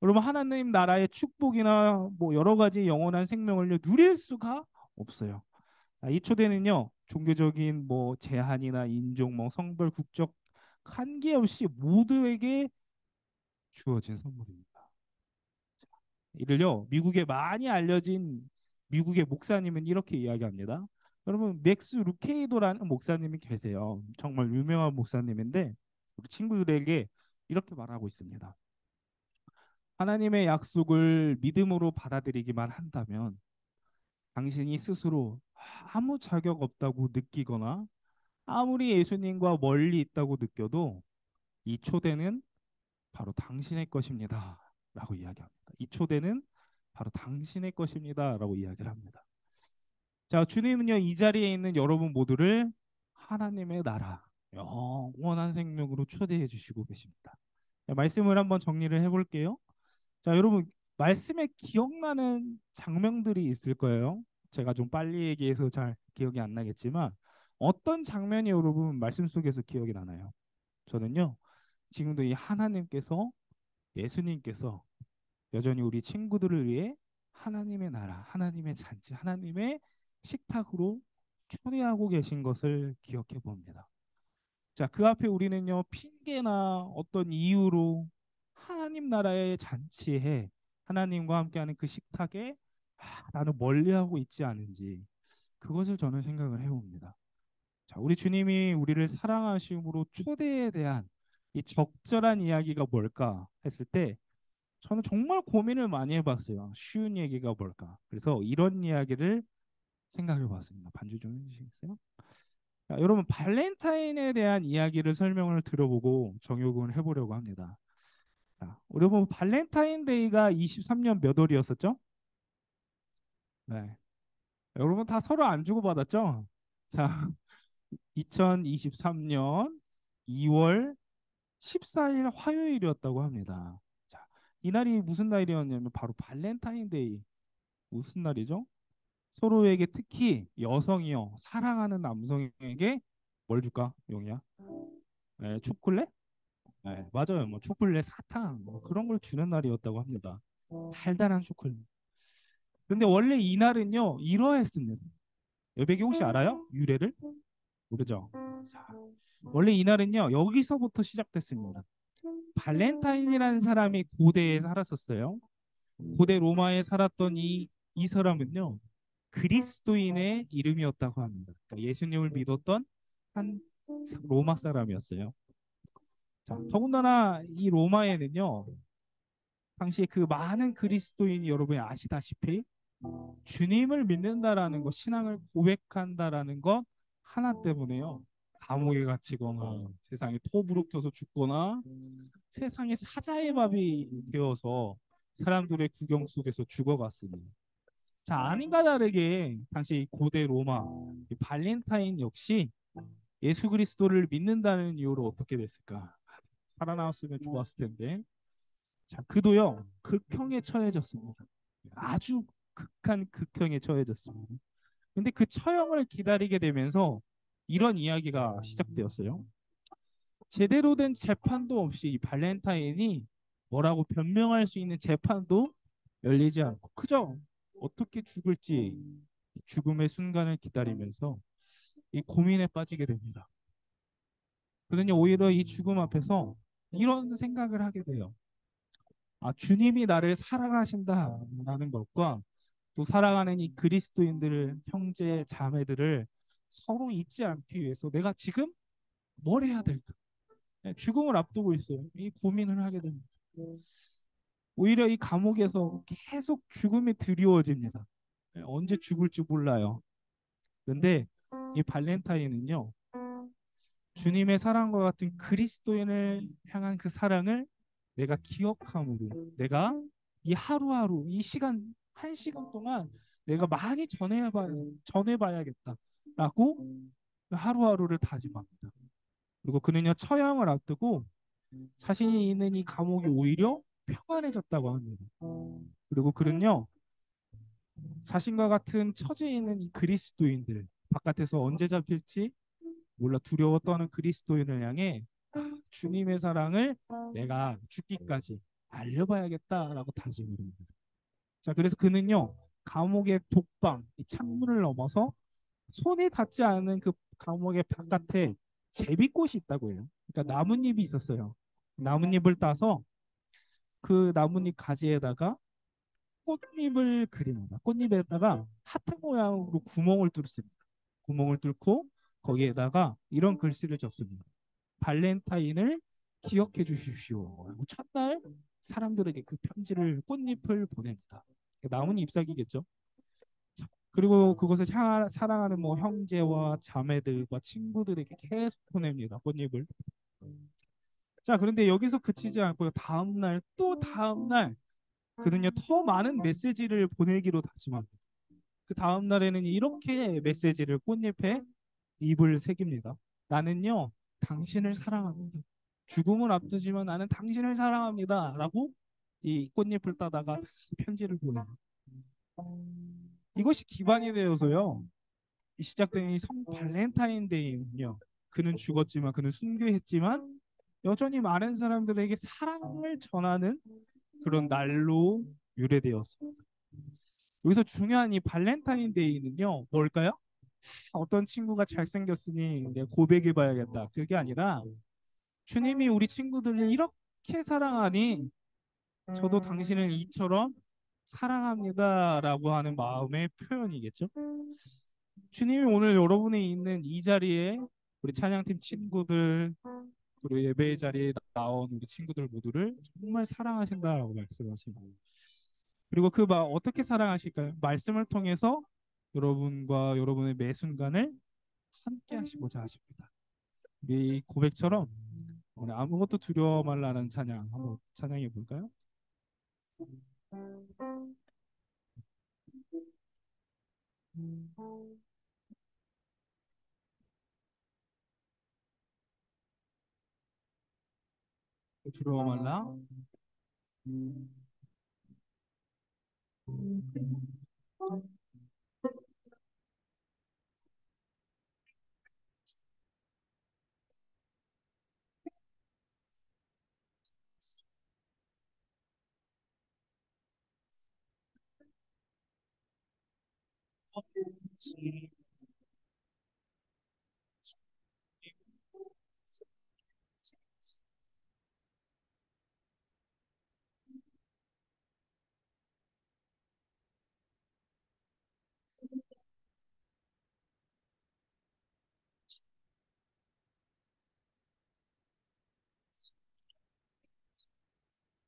여러분, 하나님 나라의 축복이나 뭐 여러 가지 영원한 생명을요, 누릴 수가 없어요. 이 초대는요, 종교적인 뭐 제한이나 인종, 뭐 성별, 국적 관계없이 모두에게 주어진 선물입니다. 이를요, 미국에 많이 알려진 미국의 목사님은 이렇게 이야기합니다. 여러분, 맥스 루케이도라는 목사님이 계세요. 정말 유명한 목사님인데 우리 친구들에게 이렇게 말하고 있습니다. 하나님의 약속을 믿음으로 받아들이기만 한다면 당신이 스스로 아무 자격 없다고 느끼거나 아무리 예수님과 멀리 있다고 느껴도 이 초대는 바로 당신의 것입니다. 라고 이야기합니다. 이 초대는 바로 당신의 것입니다. 라고 이야기를 합니다. 자, 주님은요, 이 자리에 있는 여러분 모두를 하나님의 나라, 영원한 생명으로 초대해 주시고 계십니다. 자, 말씀을 한번 정리를 해볼게요. 자, 여러분, 말씀에 기억나는 장면들이 있을 거예요. 제가 좀 빨리 얘기해서 잘 기억이 안 나겠지만 어떤 장면이 여러분 말씀 속에서 기억이 나나요? 저는요, 지금도 이 하나님께서, 예수님께서 여전히 우리 친구들을 위해 하나님의 나라, 하나님의 잔치, 하나님의 식탁으로 초대하고 계신 것을 기억해 봅니다. 자, 그 앞에 우리는요, 핑계나 어떤 이유로 하나님 나라의 잔치에 하나님과 함께하는 그 식탁에 나는 멀리하고 있지 않은지 그것을 저는 생각을 해봅니다. 자, 우리 주님이 우리를 사랑하심으로 초대에 대한 이 적절한 이야기가 뭘까 했을 때 저는 정말 고민을 많이 해봤어요. 쉬운 얘기가 뭘까? 그래서 이런 이야기를 생각해 봤습니다. 반주 좀 해주시겠어요? 자, 여러분, 발렌타인에 대한 이야기를 설명을 들어보고 정욕을 해보려고 합니다. 자, 여러분, 발렌타인데이가 23년 몇 월이었었죠? 네. 여러분 다 서로 안 주고받았죠? 자, 2023년 2월 14일 화요일이었다고 합니다. 자, 이날이 무슨 날이었냐면 바로 발렌타인데이. 무슨 날이죠? 서로에게, 특히 여성이요, 사랑하는 남성에게 뭘 줄까? 용이야? 네, 초콜릿? 네, 맞아요. 뭐 초콜릿, 사탕 뭐 그런 걸 주는 날이었다고 합니다. 달달한 초콜릿. 근데 원래 이날은요, 이러했습니다. 여백이 혹시 알아요? 유래를? 모르죠? 자, 원래 이날은요, 여기서부터 시작됐습니다. 발렌타인이라는 사람이 고대에 살았었어요. 고대 로마에 살았던 이 사람은요, 그리스도인의 이름이었다고 합니다. 그러니까 예수님을 믿었던 한 로마 사람이었어요. 자, 더군다나 이 로마에는요, 당시에 그 많은 그리스도인이 여러분이 아시다시피 주님을 믿는다라는 것, 신앙을 고백한다라는 것 하나 때문에요, 감옥에 갇히거나 세상에 토부로 켜서 죽거나 세상에 사자의 밥이 되어서 사람들의 구경 속에서 죽어갔습니다. 자, 아닌가 다르게 당시 고대 로마 이 발렌타인 역시 예수 그리스도를 믿는다는 이유로 어떻게 됐을까? 살아나왔으면 좋았을 텐데. 자, 그도요, 극형에 처해졌습니다. 아주 극한 극형에 처해졌습니다. 근데 그 처형을 기다리게 되면서 이런 이야기가 시작되었어요. 제대로 된 재판도 없이 이 발렌타인이 뭐라고 변명할 수 있는 재판도 열리지 않고 그저 어떻게 죽을지 죽음의 순간을 기다리면서 이 고민에 빠지게 됩니다. 그러니 오히려 이 죽음 앞에서 이런 생각을 하게 돼요. 아, 주님이 나를 사랑하신다라는 것과 또 사랑하는 이 그리스도인들, 형제, 자매들을 서로 잊지 않기 위해서 내가 지금 뭘 해야 될까? 네, 죽음을 앞두고 있어요. 이 고민을 하게 됩니다. 오히려 이 감옥에서 계속 죽음이 드리워집니다. 네, 언제 죽을지 몰라요. 근데 이 발렌타인은요, 주님의 사랑과 같은 그리스도인을 향한 그 사랑을 내가 기억함으로 내가 이 하루하루 이 시간 한 시간 동안 내가 많이 전해봐야겠다라고 하루하루를 다짐합니다. 그리고 그는요 처형을 앞두고 자신이 있는 이 감옥이 오히려 평안해졌다고 합니다. 그리고 그는요 자신과 같은 처지에 있는 이 그리스도인들 바깥에서 언제 잡힐지 몰라 두려워 떠는 그리스도인을 향해 주님의 사랑을 내가 죽기까지 알려봐야겠다라고 다짐을 합니다. 자, 그래서 그는요 감옥의 독방, 이 창문을 넘어서 손에 닿지 않은 그 감옥의 바깥에 제비꽃이 있다고 해요. 그러니까 나뭇잎이 있었어요. 나뭇잎을 따서 그 나뭇잎 가지에다가 꽃잎을 그립니다. 꽃잎에다가 하트 모양으로 구멍을 뚫습니다. 구멍을 뚫고 거기에다가 이런 글씨를 적습니다. 발렌타인을 기억해 주십시오. 라고 첫날 사람들에게 그 편지를 꽃잎을 보냅니다. 나뭇잎 잎사귀겠죠. 그리고 그것을 사랑하는 뭐 형제와 자매들과 친구들에게 계속 보냅니다. 꽃잎을. 자, 그런데 여기서 그치지 않고요. 다음날 또 다음날 그는요 더 많은 메시지를 보내기로 다짐합니다. 그 다음날에는 이렇게 메시지를 꽃잎에 입을 새깁니다. 나는요 당신을 사랑합니다. 죽음을 앞두지만 나는 당신을 사랑합니다. 라고 이 꽃잎을 따다가 편지를 보내요. 이것이 기반이 되어서요. 시작된 이 성 발렌타인데이는요. 그는 죽었지만 그는 순교했지만 여전히 많은 사람들에게 사랑을 전하는 그런 날로 유래되었습니다. 여기서 중요한 이 발렌타인데이는요. 뭘까요? 어떤 친구가 잘생겼으니 내가 고백해봐야겠다. 그게 아니라 주님이 우리 친구들을 이렇게 사랑하니 저도 당신을 이처럼 사랑합니다라고 하는 마음의 표현이겠죠. 주님이 오늘 여러분이 있는 이 자리에 우리 찬양팀 친구들 그리고 예배의 자리에 나온 우리 친구들 모두를 정말 사랑하신다라고 말씀하십니다. 그리고 그 어떻게 사랑하실까요? 말씀을 통해서 여러분과 여러분의 매 순간을 함께 하시고자 하십니다. 우리 고백처럼 오늘 아무것도 두려워 말라는 찬양 한번 찬양해 볼까요? 두려워 말라.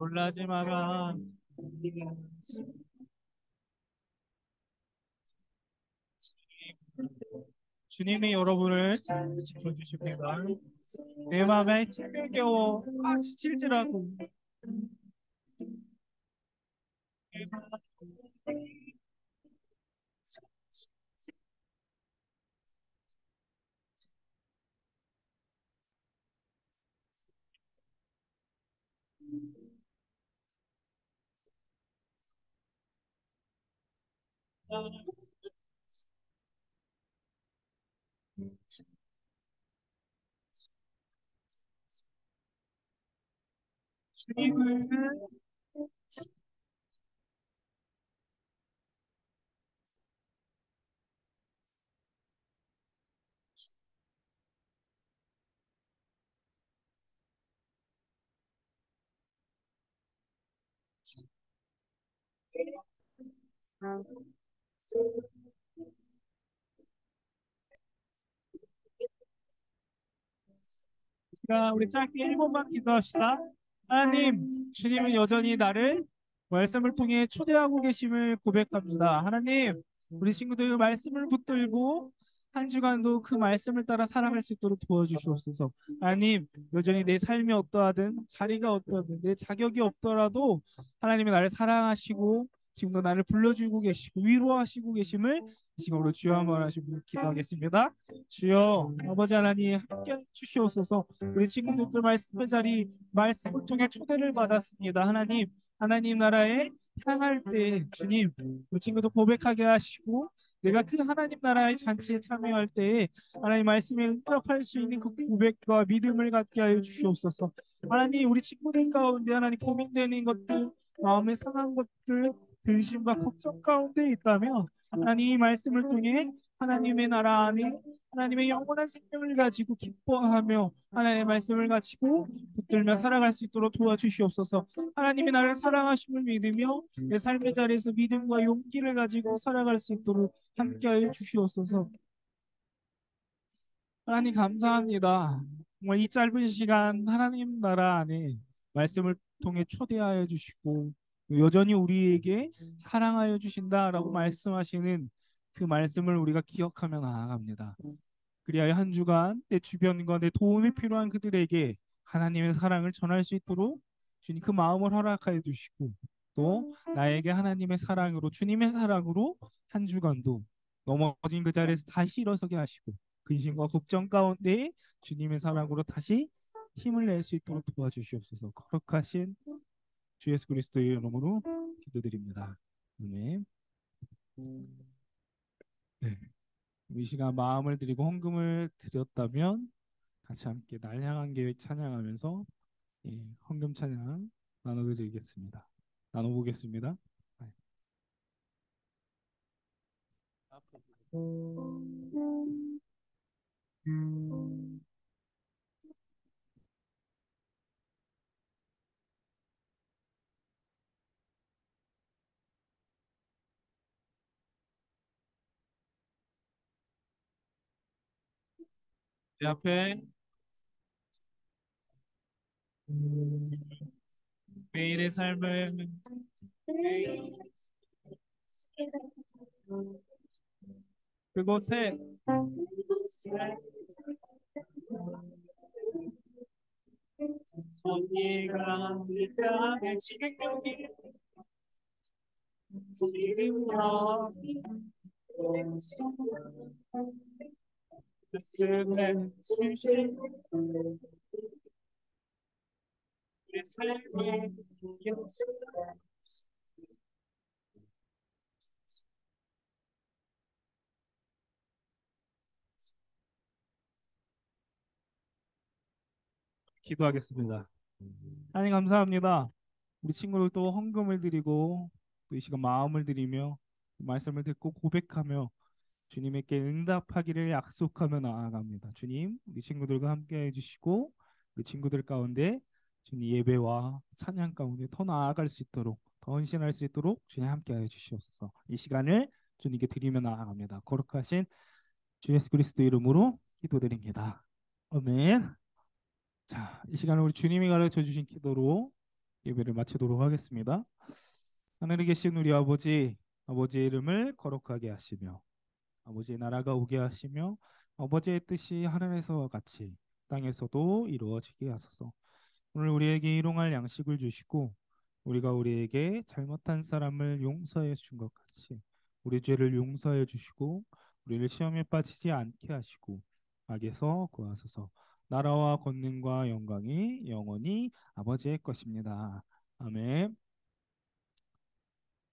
놀라지 마라. 주님이 여러분을 지켜주십니다. 내 마음에 힘겨워 지칠지라도 주님을 자, 우리 짧게 1분만 기도합시다. 하나님, 주님은 여전히 나를 말씀을 통해 초대하고 계심을 고백합니다. 하나님, 우리 친구들 말씀을 붙들고 한 주간도 그 말씀을 따라 살아갈 수 있도록 도와주시옵소서. 하나님, 여전히 내 삶이 어떠하든 자리가 어떠하든 내 자격이 없더라도 하나님이 나를 사랑하시고 지금도 나를 불러주고 계시고 위로하시고 계심을 이 시간으로 주여 한번 하시고 기도하겠습니다. 주여 아버지 하나님 함께 주시옵소서. 우리 친구들 그 말씀의 자리 말씀을 통해 초대를 받았습니다. 하나님 나라에 향할 때 주님 우리 친구도 고백하게 하시고 내가 그 하나님 나라의 잔치에 참여할 때에 하나님 말씀에 응답할 수 있는 그 고백과 믿음을 갖게 하여 주시옵소서. 하나님 우리 친구들 가운데 하나님 고민되는 것들 마음에 상한 것들 근심과 걱정 가운데 있다면 하나님 이 말씀을 통해 하나님의 나라 안에 하나님의 영원한 생명을 가지고 기뻐하며 하나님의 말씀을 가지고 붙들며 살아갈 수 있도록 도와주시옵소서. 하나님이 나를 사랑하심을 믿으며 내 삶의 자리에서 믿음과 용기를 가지고 살아갈 수 있도록 함께하여 주시옵소서. 하나님 감사합니다. 정말 이 짧은 시간 하나님 나라 안에 말씀을 통해 초대하여 주시고 여전히 우리에게 사랑하여 주신다라고 말씀하시는 그 말씀을 우리가 기억하며 나아갑니다. 그리하여 한 주간 내 주변과 내 도움이 필요한 그들에게 하나님의 사랑을 전할 수 있도록 주님 그 마음을 허락하여 주시고 또 나에게 하나님의 사랑으로 주님의 사랑으로 한 주간도 넘어진 그 자리에서 다시 일어서게 하시고 근심과 걱정 가운데 주님의 사랑으로 다시 힘을 낼 수 있도록 도와주시옵소서. 거룩하신 주 예수 그리스도의 이름으로 기도드립니다. 아멘. 네. 이 시간 마음을 드리고 헌금을 드렸다면 같이 함께 날 향한 계획 찬양하면서 헌금 찬양 나눠드리겠습니다. 나눠보겠습니다. 네. 내 앞에 매일의 삶을 그곳에 손이가 있다면 지금 여기 지금 여기 말씀해 주신 내 삶의 역사 기도하겠습니다. 하나님 감사합니다. 우리 친구들 또 헌금을 드리고 또 이 시간 마음을 드리며 말씀을 듣고 고백하며 주님에게 응답하기를 약속하며 나아갑니다. 주님, 우리 친구들과 함께 해주시고 우리 친구들 가운데 주님 예배와 찬양 가운데 더 나아갈 수 있도록 더 헌신할 수 있도록 주님 함께하여 주시옵소서. 이 시간을 주님께 드리며 나아갑니다. 거룩하신 주 예수 그리스도 이름으로 기도드립니다. 아멘. 자, 이 시간을 우리 주님이 가르쳐 주신 기도로 예배를 마치도록 하겠습니다. 하늘에 계신 우리 아버지, 아버지의 이름을 거룩하게 하시며 아버지의 나라가 오게 하시며 아버지의 뜻이 하늘에서와 같이 땅에서도 이루어지게 하소서. 오늘 우리에게 일용할 양식을 주시고 우리가 우리에게 잘못한 사람을 용서해 준 것 같이 우리 죄를 용서해 주시고 우리를 시험에 빠지지 않게 하시고 악에서 구하소서. 나라와 권능과 영광이 영원히 아버지의 것입니다. 아멘.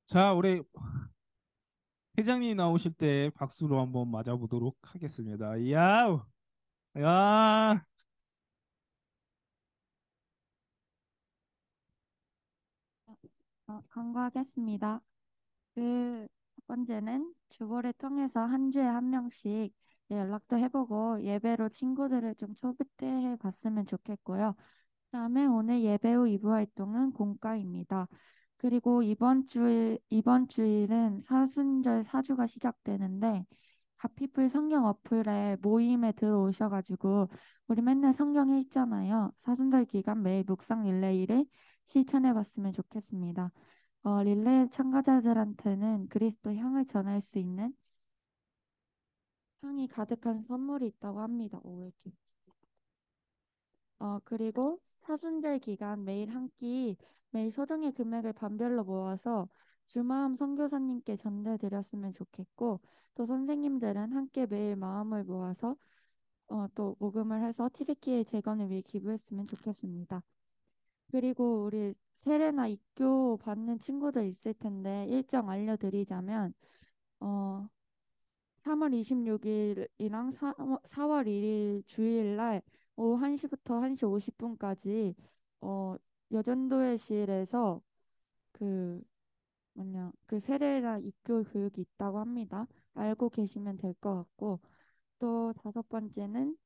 자, 우리 회장님 나오실 때 박수로 한번 맞아보도록 하겠습니다. 야우! 야! 간구하겠습니다. 첫 번째는 주보를 통해서 한 주에 한 명씩 연락도 해보고 예배로 친구들을 좀 초대해 봤으면 좋겠고요. 그다음에 오늘 예배 후 2부 활동은 공과입니다. 그리고 이번 주일은 사순절 사주가 시작되는데 가피풀 성경 어플에 모임에 들어오셔가지고 우리 맨날 성경 읽잖아요. 사순절 기간 매일 묵상 릴레이를 실천해봤으면 좋겠습니다. 릴레이 참가자들한테는 그리스도 향을 전할 수 있는 향이 가득한 선물이 있다고 합니다. 오, 이렇게. 그리고 사순절 기간 매일 한 끼, 매일 소정의 금액을 반별로 모아서 주마음 선교사님께 전달드렸으면 좋겠고, 또 선생님들은 함께 매일 마음을 모아서 또 모금을 해서 튀르키예 재건을 위해 기부했으면 좋겠습니다. 그리고 우리 세례나 입교 받는 친구들 있을 텐데 일정 알려드리자면, 어, 3월 26일이랑 4월 1일 주일날 오후 1시부터 1시 50분까지 어, 여전도회실에서 그 그 세례나 입교 교육이 있다고 합니다. 알고 계시면 될 것 같고 또 다섯 번째는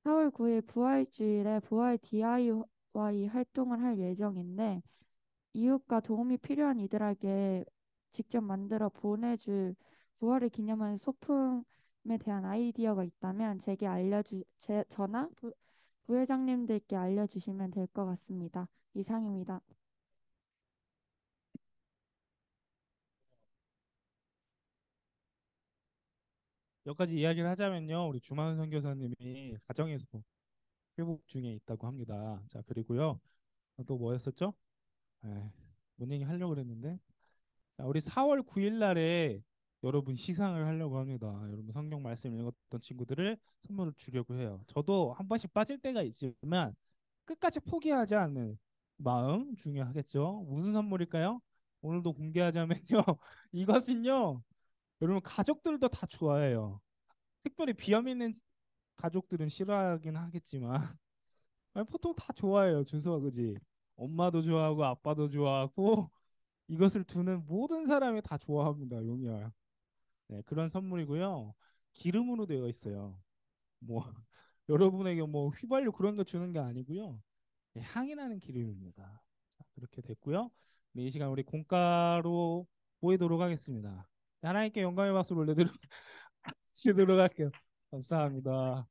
4월 9일 부활주일에 부활 DIY 활동을 할 예정인데 이웃과 도움이 필요한 이들에게 직접 만들어 보내줄 부활을 기념하는 소품에 대한 아이디어가 있다면 저나 부회장님들께 알려주시면 될 것 같습니다. 이상입니다. 여기까지 이야기를 하자면요, 우리 주만훈 선교사님이 가정에서 회복 중에 있다고 합니다. 자, 그리고요, 또 뭐였었죠? 에, 뭔 얘기 하려고 그랬는데, 자, 우리 4월 9일 날에 여러분 시상을 하려고 합니다. 여러분 성경 말씀 읽었던 친구들을 선물을 주려고 해요. 저도 한 번씩 빠질 때가 있지만 끝까지 포기하지 않는 마음 중요하겠죠. 무슨 선물일까요? 오늘도 공개하자면요. 이것은요. 여러분 가족들도 다 좋아해요. 특별히 비염 있는 가족들은 싫어하긴 하겠지만 아니, 보통 다 좋아해요. 준수가 그지? 엄마도 좋아하고 아빠도 좋아하고 이것을 두는 모든 사람이 다 좋아합니다. 용이야. 네, 그런 선물이고요. 기름으로 되어 있어요. 뭐 여러분에게 뭐 휘발유 그런 거 주는 게 아니고요. 네, 향이 나는 기름입니다. 자, 그렇게 됐고요. 네, 이 시간 우리 공가로 보이도록 하겠습니다. 네, 하나님께 영광의 박수를 올려드리도록 할게요. 감사합니다.